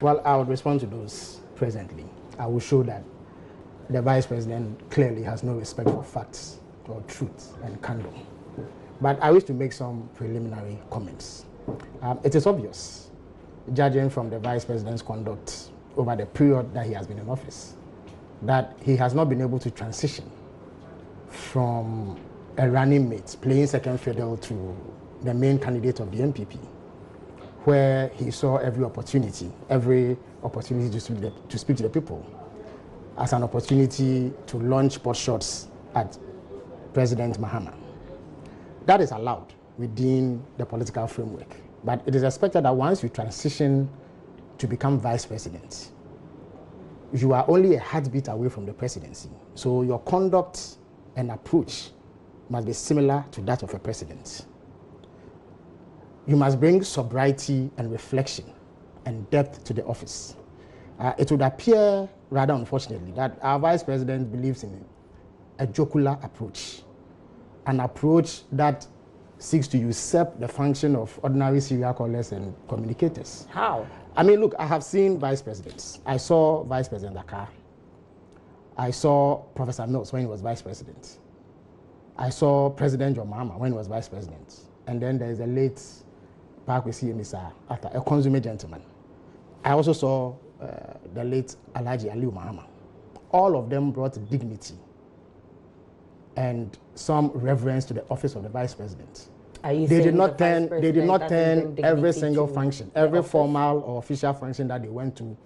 Well, I would respond to those presently. I will show that the Vice President clearly has no respect for facts or truth and candor. But I wish to make some preliminary comments. It is obvious, judging from the Vice President's conduct over the period that he has been in office, that he has not been able to transition from a running mate playing second fiddle to the main candidate of the MPP, where he saw every opportunity to speak to the people as an opportunity to launch pot shots at President Mahama. That is allowed within the political framework. But it is expected that once you transition to become vice president, you are only a heartbeat away from the presidency. So your conduct and approach must be similar to that of a president. You must bring sobriety and reflection and depth to the office. It would appear, rather unfortunately, that our vice president believes in a jocular approach, an approach that seeks to usurp the function of ordinary serial callers and communicators. How? I mean, look, I have seen vice presidents. I saw Vice President Dakar. I saw Professor Mills when he was vice president. I saw President John Mahama when he was vice president. And then there is a late Parkwesi Emisa, a consummate gentleman. I also saw the late Alhaji Aliu Mahama. All of them brought dignity and some reverence to the office of the vice president. They did not turn every single function, every formal or official function that they went to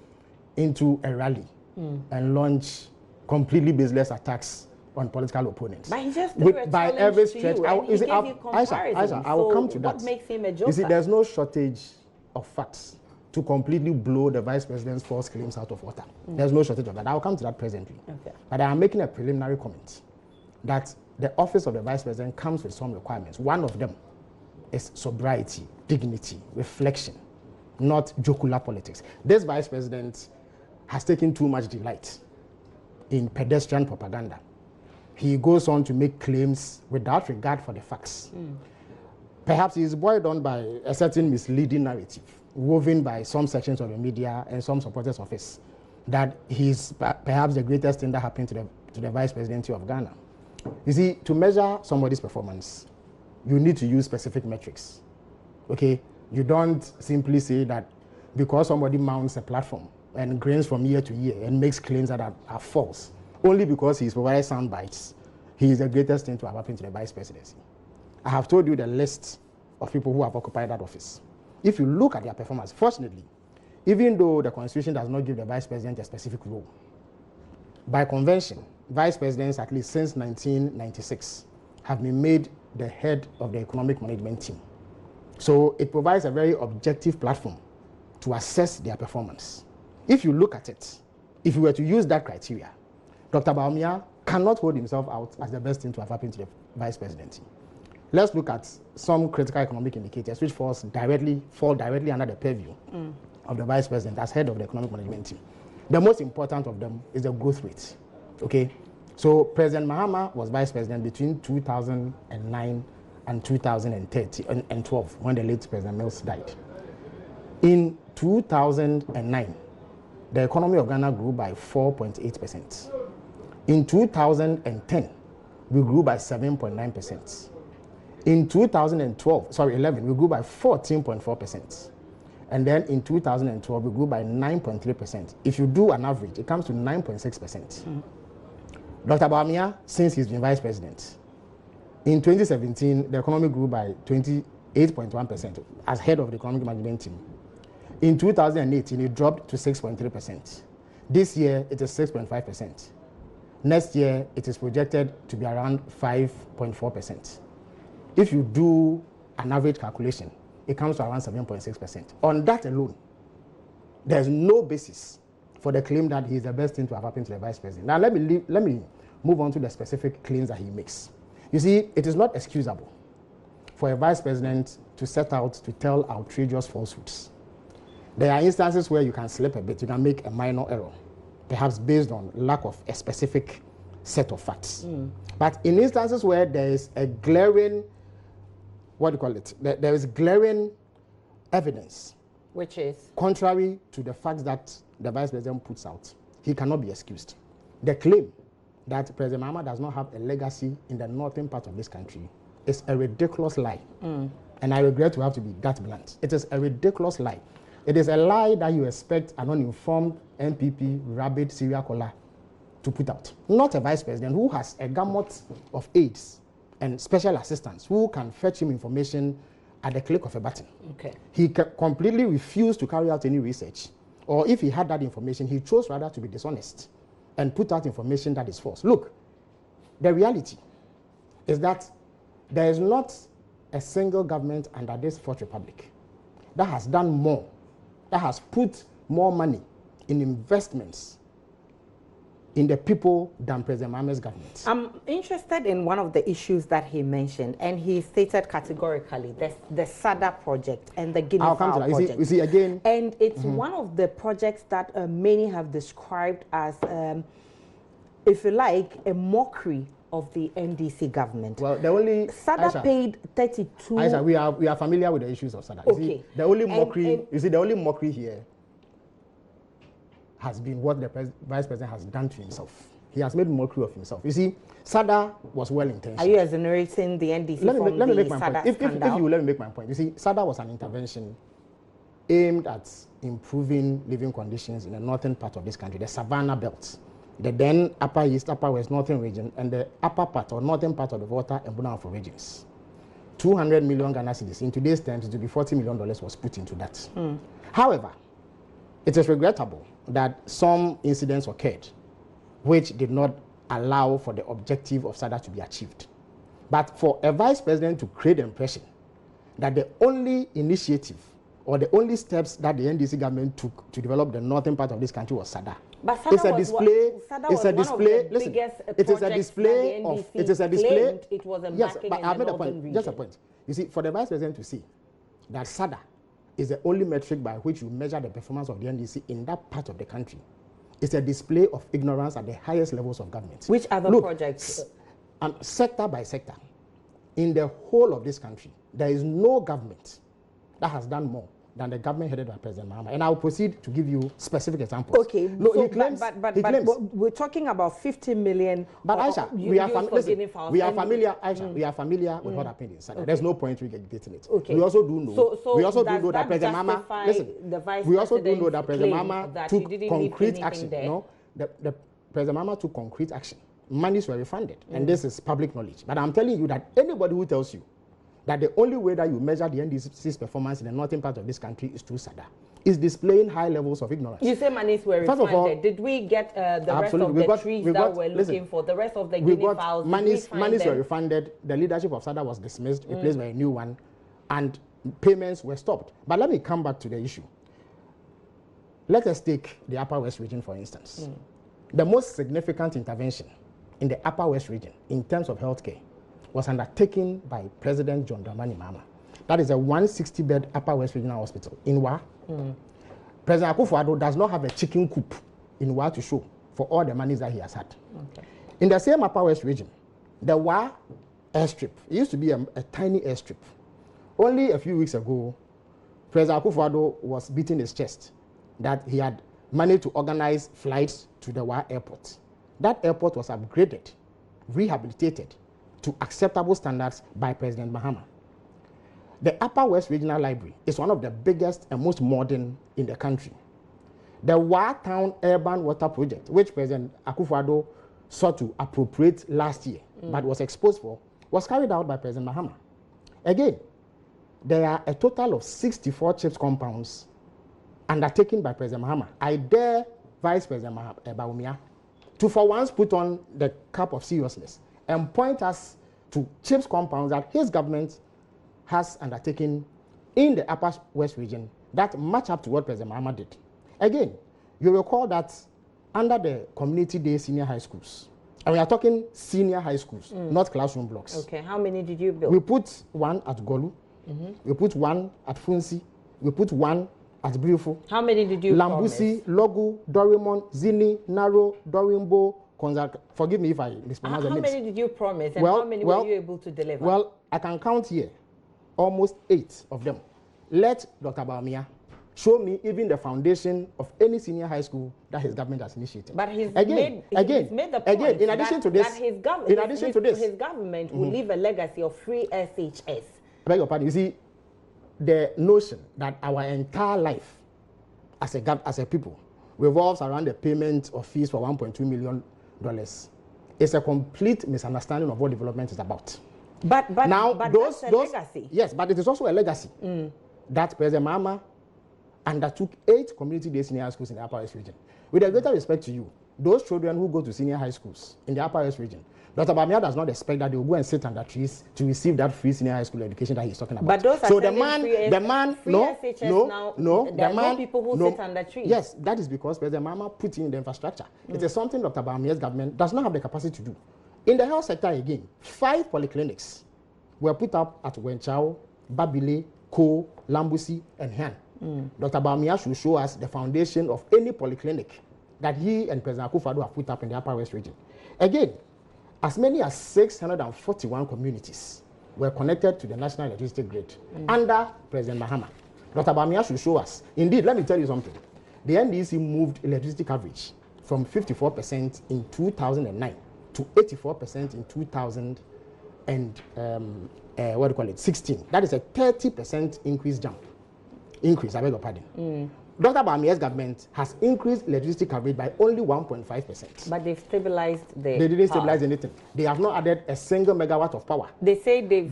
into a rally and launch completely baseless attacks on political opponents. But he just threw by every stretch. I will come to that. What makes him a joker? You see, there's no shortage of facts to completely blow the vice president's false claims out of water. There's no shortage of that. I will come to that presently. Okay. But I am making a preliminary comment that the office of the vice president comes with some requirements. One of them is sobriety, dignity, reflection, not jocular politics. This vice president has taken too much delight in pedestrian propaganda. He goes on to make claims without regard for the facts. Perhaps he is buoyed on by a certain misleading narrative woven by some sections of the media and some supporters of his, that he's perhaps the greatest thing that happened to the vice presidency of Ghana. You see, to measure somebody's performance, you need to use specific metrics. Okay? You don't simply say that because somebody mounts a platform and grains from year to year and makes claims that are false, only because he's provided sound bites, he is the greatest thing to have happened to the vice presidency. I have told you the list of people who have occupied that office. If you look at their performance, fortunately, even though the Constitution does not give the vice president a specific role, by convention, vice presidents, at least since 1996, have been made the head of the economic management team. So it provides a very objective platform to assess their performance. If you look at it, if you were to use that criteria, Dr. Bawumia cannot hold himself out as the best thing to have happened to the vice presidency. Let's look at some critical economic indicators which fall directly under the purview of the vice president as head of the economic management team. The most important of them is the growth rate. Okay, so President Mahama was vice president between 2009 and 2012 when the late President Mills died. In 2009, the economy of Ghana grew by 4.8%. In 2010, we grew by 7.9%. In 2011, we grew by 14.4%. And then in 2012, we grew by 9.3%. If you do an average, it comes to 9.6%. Dr. Bawumia, since he's been vice president, in 2017, the economy grew by 28.1% as head of the economic management team. In 2018, it dropped to 6.3%. This year, it is 6.5%. Next year, it is projected to be around 5.4%. If you do an average calculation, it comes to around 7.6%. On that alone, there's no basis for the claim that he is the best thing to have happened to the vice president. Now, let me move on to the specific claims that he makes. You see, it is not excusable for a vice president to set out to tell outrageous falsehoods. There are instances where you can slip a bit, you can make a minor error, perhaps based on lack of a specific set of facts. But in instances where there is a glaring, there is glaring evidence Which is? Contrary to the facts that the Vice President puts out, he cannot be excused. The claim that President Mahama does not have a legacy in the northern part of this country is a ridiculous lie. And I regret to have to be that blunt. It is a ridiculous lie. It is a lie that you expect an uninformed NPP rabid serial caller to put out. Not a Vice President who has a gamut of aides and special assistants who can fetch him information at the click of a button. Okay. He completely refused to carry out any research. Or if he had that information, he chose rather to be dishonest and put out information that is false. Look, the reality is that there is not a single government under this Fourth Republic that has done more, that has put more money in investments in the people than President Mahama's government. I'm interested in one of the issues that he mentioned, and he stated categorically the SADA project and the Guinea Fowl project. You see, again, and it's one of the projects that many have described as, if you like, a mockery of the NDC government. Well, the only SADA Aisha, paid 32. Aisha, we are familiar with the issues of SADA. Okay. You see, the only mockery. You see, the only mockery here has been what the Vice President has done to himself. He has made mockery of himself. You see, SADA was well intentioned. Are you exonerating the NDC let me make my SADA point. If you let me make my point. You see, SADA was an intervention aimed at improving living conditions in the northern part of this country, the Savannah Belt, the then Upper East, Upper West, Northern region, and the upper part or northern part of the Volta and Bunafo regions. 200 million Ghana cedis. In today's terms, it will be $40 million was put into that. However, it is regrettable that some incidents occurred which did not allow for the objective of SADA to be achieved. But for a Vice President to create the impression that the only initiative or the only steps that the NDC government took to develop the northern part of this country was SADA. But SADA it's a display. It's a display. Listen, it is a display of. It is a display. It was a yes, backing but in I've the made a northern point. region. Just a point. You see, for the Vice President to say that SADA is the only metric by which you measure the performance of the NDC in that part of the country, it's a display of ignorance at the highest levels of government. Which other projects? Sector by sector, in the whole of this country, there is no government that has done more than the government headed by President Mahama. And I'll proceed to give you specific examples. Okay, no, so he claims, but we're talking about 50 million. But Aisha, we are familiar. Aisha, we are familiar with what happened in SADA. Okay. There's no point regurgitating it. Okay. We also do know. We also do know that President Mahama. Listen, we also do know that President Mahama took concrete action. No, the President Mahama took concrete action. Monies were refunded, and this is public knowledge. But I'm telling you that anybody who tells you that the only way that you measure the NDC's performance in the northern part of this country is through SADA is displaying high levels of ignorance. You say monies were refunded. First of all, did we get the rest of the trees that we're looking for? The rest of the guinea fowls? Monies were refunded. The leadership of SADA was dismissed, replaced by a new one, and payments were stopped. But let me come back to the issue. Let us take the Upper West region, for instance. The most significant intervention in the Upper West region in terms of healthcare was undertaken by President John Dramani Mahama. That is a 160-bed Upper West Regional Hospital in Wa. President Akufo-Addo does not have a chicken coop in Wa to show for all the monies that he has had. Okay. In the same Upper West region, the Wa airstrip, it used to be a tiny airstrip. Only a few weeks ago, President Akufo-Addo was beating his chest that he had managed to organize flights to the Wa airport. That airport was upgraded, rehabilitated to acceptable standards by President Mahama. The Upper West Regional Library is one of the biggest and most modern in the country. The Wa Town Urban Water Project, which President Akufo-Addo sought to appropriate last year, but was exposed for, was carried out by President Mahama. Again, there are a total of 64 CHIPS compounds undertaken by President Mahama. I dare Vice President Bawumia to for once put on the cap of seriousness and point us to CHIPS compounds that his government has undertaken in the Upper West region that match up to what President Mahama did. Again, you recall that under the community day senior high schools, and we are talking senior high schools, not classroom blocks. Okay, how many did you build? We put one at Golu, we put one at Funsi, we put one at Briefo. How many did you Lambusi, Logu, Dorimon, Zini, Naro, Dorimbo, Konzak. Forgive me if I mispronounce the names. How many did you promise and how many were you able to deliver? Well, I can count here almost 8 of them. Let Dr. Bawumia show me even the foundation of any senior high school that his government has initiated. But he's made the point in addition to this, his government will leave a legacy of free SHS. I beg your pardon. You see, the notion that our entire life as a people revolves around the payment of fees for $1.2 million is a complete misunderstanding of what development is about. But that's a legacy. Yes, but it is also a legacy that President Mahama undertook 8 community-based senior high schools in the Upper West region. With a greater respect to you, those children who go to senior high schools in the Upper West region, Dr. Bawumia does not expect that they will go and sit under trees to receive that free senior high school education that he's talking about. But those are so the man, people who sit under trees. Yes, that is because President Mahama put in the infrastructure. It is something Dr. Bawumia's government does not have the capacity to do. In the health sector again, 5 polyclinics were put up at Wenchao, Babile, Ko, Lambusi, and Han. Dr. Bawumia should show us the foundation of any polyclinic that he and President Akufo-Addo have put up in the Upper West region. Again, as many as 641 communities were connected to the national electricity grid under President Mahama. Dr. Bawumia should show us. Indeed, let me tell you something. The NDC moved electricity coverage from 54% in 2009 to 84% in 2016. That is a 30% increase, I beg your pardon. Dr. Bawumia's government has increased electricity coverage by only 1.5%. But they've stabilized the They didn't stabilize anything. They have not added a single megawatt of power. They say they've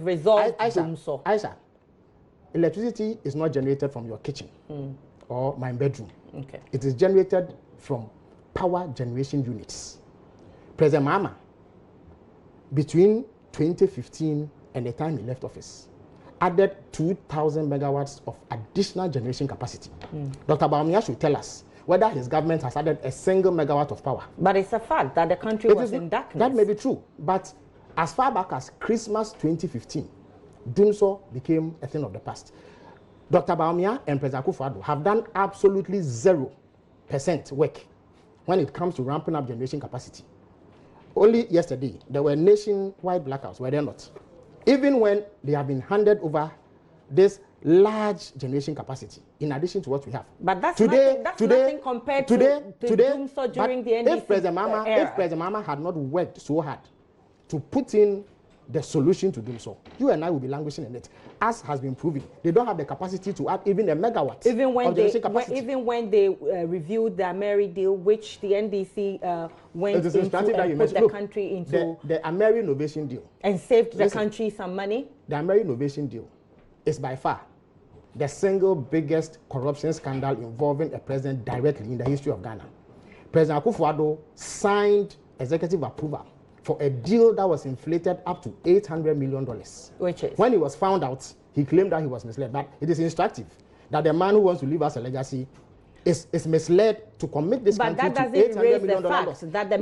resolved Dumso. Aisha, electricity is not generated from your kitchen or my bedroom. Okay. It is generated from power generation units. President Mahama, between 2015 and the time he left office, added 2,000 megawatts of additional generation capacity. Dr. Bawumia should tell us whether his government has added a single megawatt of power. But it's a fact that the country was in darkness. That may be true, but as far back as Christmas 2015, Dumso became a thing of the past. Dr. Bawumia and President Akufo-Addo have done absolutely 0% work when it comes to ramping up generation capacity. Only yesterday, there were nationwide blackouts, were there not? Even when they have been handed over this large generation capacity, in addition to what we have. But that's nothing compared to Dumso during the NDC if President Mahama had not worked so hard to put in the solution to Dumso, you and I will be languishing in it. As has been proven, they don't have the capacity to add even a megawatt of generation capacity. Even when they reviewed the Ameri deal, which the NDC went into and put the country into. The Ameri Innovation deal. And saved the country some money. The Ameri Innovation deal is by far the single biggest corruption scandal involving a president directly in the history of Ghana. President Akufo-Addo signed executive approval for a deal that was inflated up to $800 million. Which is? When he was found out, he claimed that he was misled. But it is instructive that the man who wants to leave us a legacy is misled to commit this country to $800 million. But that doesn't erase the fact that the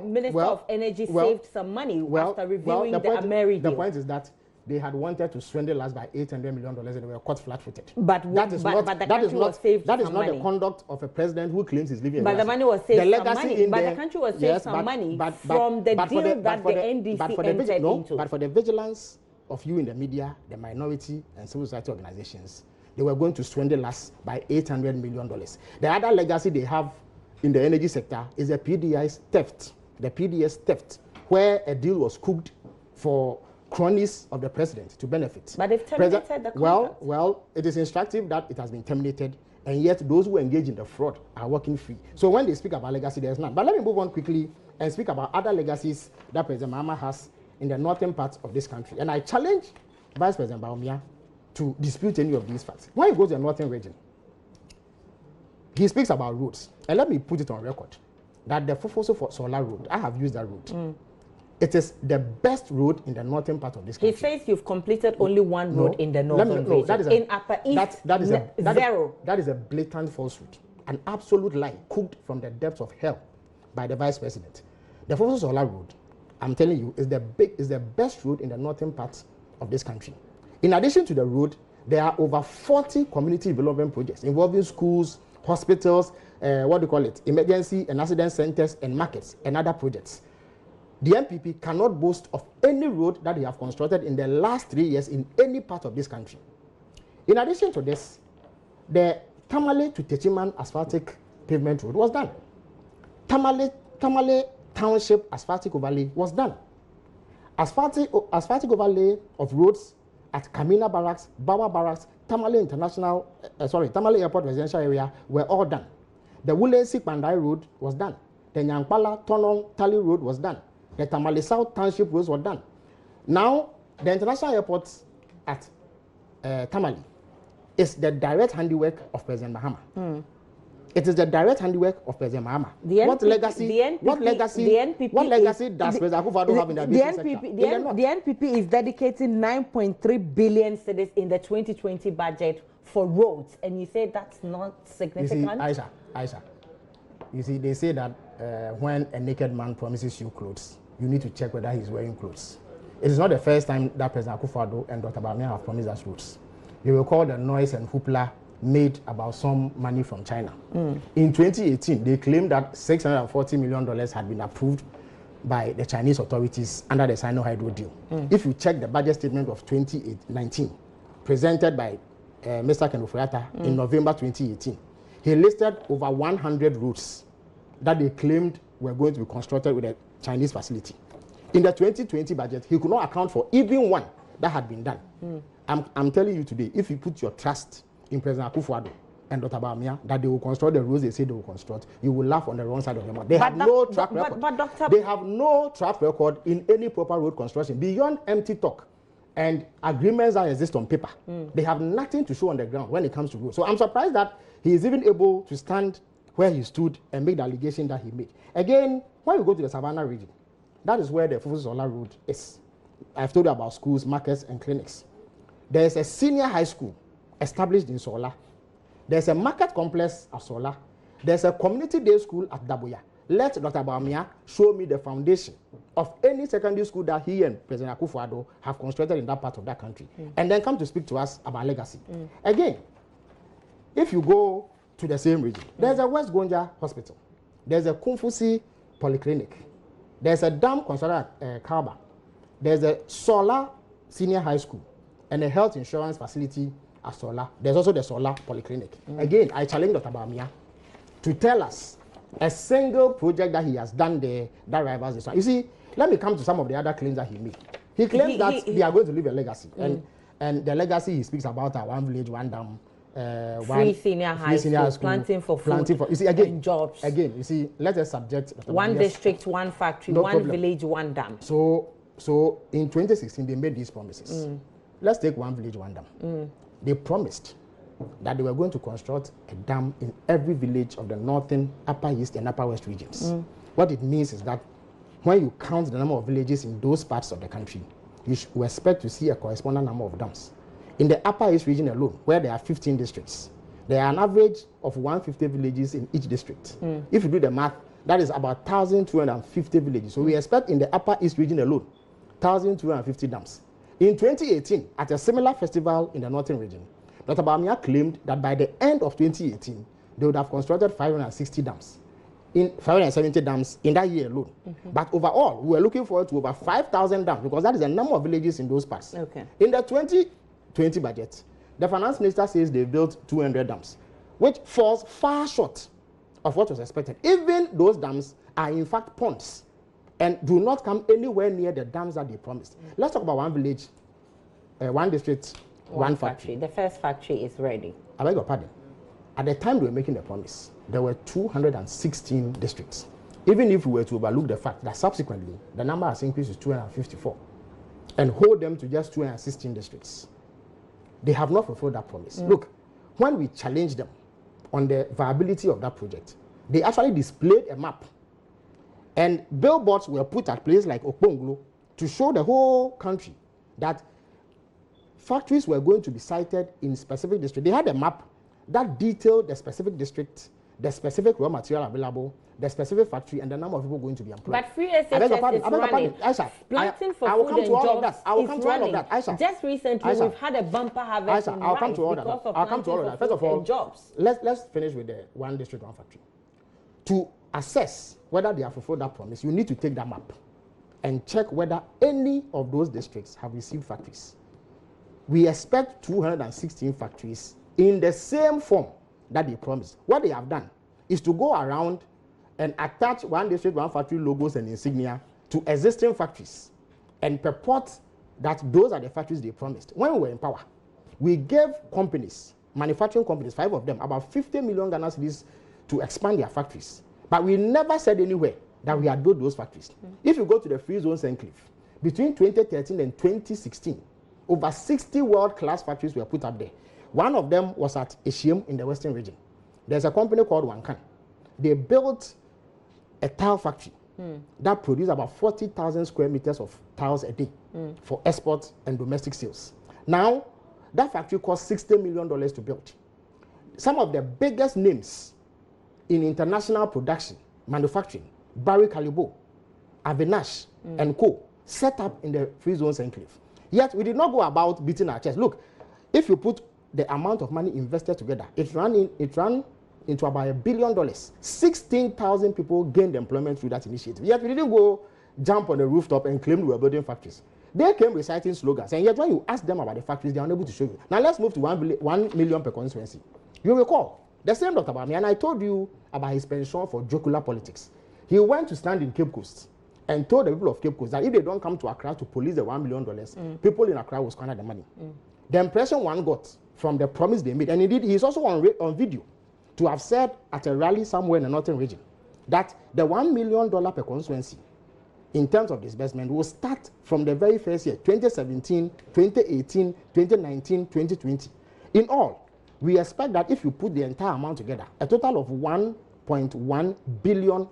Minister of Energy saved some money after reviewing the Ameri deal. The point is that they had wanted to swindle us by $800 million and they were caught flat-footed. But the country was saved some money. That is not the conduct of a president who claims he's leaving a legacy. But the money was saved some money. But the country was saved some money from the deal that the NDC entered into. But for the vigilance of you in the media, the minority and civil society organizations, they were going to swindle us by $800 million. The other legacy they have in the energy sector is the PDI's theft, the PDS theft, where a deal was cooked for cronies of the president to benefit. But they've terminated the contract. Well, it is instructive that it has been terminated, and yet those who engage in the fraud are working free. So when they speak about legacy, there's none. But let me move on quickly and speak about other legacies that President Mahama has in the northern parts of this country. And I challenge Vice President Bawumia to dispute any of these facts. When he goes to the northern region, he speaks about roads. And let me put it on record that the Fofoso Solar Road, I have used that road. It is the best road in the northern part of this country. He says you've completed only one road in the northern region. In Upper East, zero. That is a blatant falsehood, an absolute lie cooked from the depths of hell by the Vice President. The Fofoso Solar Road, I'm telling you, is the best road in the northern part of this country. In addition to the road, there are over 40 community development projects involving schools, hospitals, emergency and accident centers and markets and other projects. The MPP cannot boast of any road that they have constructed in the last 3 years in any part of this country. In addition to this, the Tamale to Techiman asphaltic pavement road was done. Tamale Township asphaltic overlay was done. Asphaltic overlay of roads at Kamina Barracks, Bawa Barracks, Tamale Airport Residential Area were all done. The Wulesi Pandai Road was done. The Nyankpala Tonon Tali Road was done. The Tamale South Township roads were done. Now, the international airport at Tamale is the direct handiwork of President Mahama. It is the direct handiwork of President Mahama. What legacy does President Akufo-Addo have in the aviation sector? The NPP is dedicating 9.3 billion cedis in the 2020 budget for roads, and you say that's not significant? You see, Aisha, you see, they say that when a naked man promises you clothes, you need to check whether he's wearing clothes. It is not the first time that President Akufo-Addo and Dr. Bawumia have promised us roads. You recall the noise and hoopla made about some money from China. In 2018, they claimed that $640 million had been approved by the Chinese authorities under the Sino-Hydro deal. If you check the budget statement of 2019, presented by Mr. Ken Ofori-Atta in November 2018, he listed over 100 roads that they claimed were going to be constructed with a Chinese facility. In the 2020 budget, he could not account for even one that had been done. I'm telling you today, if you put your trust in President Akufo-Addo and Dr. Bawumia that they will construct the roads they say they will construct, you will laugh on the wrong side of the mouth. They have no track record. They have no track record in any proper road construction beyond empty talk and agreements that exist on paper. They have nothing to show on the ground when it comes to roads. So I'm surprised that he is even able to stand where he stood and make the allegation that he made. Again, when you go to the Savannah region, that is where the Ofosu Sola Road is. I've told you about schools, markets, and clinics. There is a senior high school established in Sola. There's a market complex at Sola. There's a community day school at Daboya. Let Dr. Bawumia show me the foundation of any secondary school that he and President Akufo-Addo have constructed in that part of that country. And then come to speak to us about legacy. Again, if you go to the same region, there's a West Gonja Hospital. There's a Kumfusi Polyclinic. There's a dam constructed at Kalba. There's a Sola Senior High School and a health insurance facility at Sola. There's also the Sola Polyclinic. Again, I challenge Dr. Bawumia to tell us a single project that he has done there that rivals this one. You see, let me come to some of the other claims that he made. He claims that they are going to leave a legacy. And the legacy he speaks about are one village, one dam, free senior high school, planting for food, you see, again, and jobs. Again, you see, let us subject one district, one factory, one village, one dam. So in 2016, they made these promises. Let's take one village, one dam. They promised that they were going to construct a dam in every village of the northern, upper east, and upper west regions. What it means is that when you count the number of villages in those parts of the country, you expect to see a corresponding number of dams. In the upper east region alone, where there are 15 districts, there are an average of 150 villages in each district. If you do the math, that is about 1,250 villages. So we expect in the upper east region alone, 1,250 dams. In 2018, at a similar festival in the northern region, Dr. Bawumia claimed that by the end of 2018, they would have constructed 560 dams, in 570 dams in that year alone. But overall, we were looking forward to over 5,000 dams because that is the number of villages in those parts. In the 2020 budget, the finance minister says they built 200 dams, which falls far short of what was expected. Even those dams are in fact ponds and do not come anywhere near the dams that they promised. Let's talk about one village, one district, one factory. The first factory is ready. I beg your pardon. At the time they were making the promise, there were 216 districts. Even if we were to overlook the fact that subsequently the number has increased to 254 and hold them to just 216 districts, they have not fulfilled that promise. Look, when we challenged them on the viability of that project, they actually displayed a map. And billboards were put at places like Okponglo to show the whole country that factories were going to be sited in specific districts. They had a map that detailed the specific district, the specific raw material available, the specific factory, and the number of people going to be employed. But free SHS is running. Aisha, Planting for food and jobs is running. Aisha, just recently, we've had a bumper harvest in rice because of planting for food and jobs. Let's finish with the one district, one factory. To assess whether they have fulfilled that promise, you need to take that map and check whether any of those districts have received factories. we expect 216 factories in the same form that they promised. What they have done is to go around and attach one district, one factory logos and insignia to existing factories and purport that those are the factories they promised. When we were in power, we gave companies, manufacturing companies, 5 of them, about 50 million Ghana cedis to expand their factories. But we never said anywhere that we had built those factories. If you go to the Free Zones Enclave, between 2013 and 2016, over 60 world-class factories were put up there. One of them was at Eshiam in the Western region. There's a company called Wankan. They built a tile factory that produced about 40,000 square meters of tiles a day for export and domestic sales. Now, that factory cost $60 million to build. Some of the biggest names in international production, manufacturing, Barry Callebaut, Avinash, and co. set up in the Free Zones Enclave. Yet, we did not go about beating our chest. Look, if you put the amount of money invested together, it ran into about $1 billion. 16,000 people gained employment through that initiative. Yet, we didn't go jump on the rooftop and claim we were building factories. They came reciting slogans, and yet when you ask them about the factories, they are unable to show you. Now, let's move to 1 million per constituency. You recall, the same Dr. Bawumia, and I told you about his penchant for jocular politics. He went to stand in Cape Coast and told the people of Cape Coast that if they don't come to Accra to police the $1 million, people in Accra will squander the money. The impression one got from the promise they made, and indeed he's also on video to have said at a rally somewhere in the northern region that the $1 million per constituency in terms of disbursement will start from the very first year, 2017, 2018, 2019, 2020. In all, we expect that if you put the entire amount together, a total of $1.1 billion,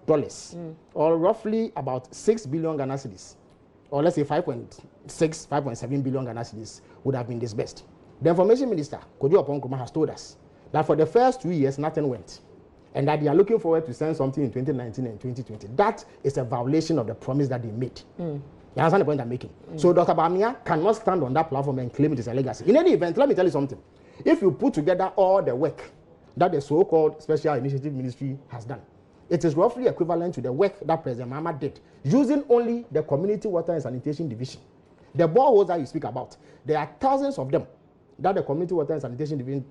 or roughly about 6 billion Ghana cedis, or let's say 5.7 billion Ghana cedis would have been disbursed. The Information Minister, Kojo Oponkroma, has told us that for the first 2 years, nothing went, and that they are looking forward to send something in 2019 and 2020. That is a violation of the promise that they made. You understand the point I'm making? So Dr. Bawumia cannot stand on that platform and claim it is a legacy. In any event, let me tell you something. If you put together all the work that the so-called Special Initiative Ministry has done, it is roughly equivalent to the work that President Mahama did, using only the Community Water and Sanitation Division. The boreholes that you speak about, there are thousands of them that the Community Water and Sanitation Division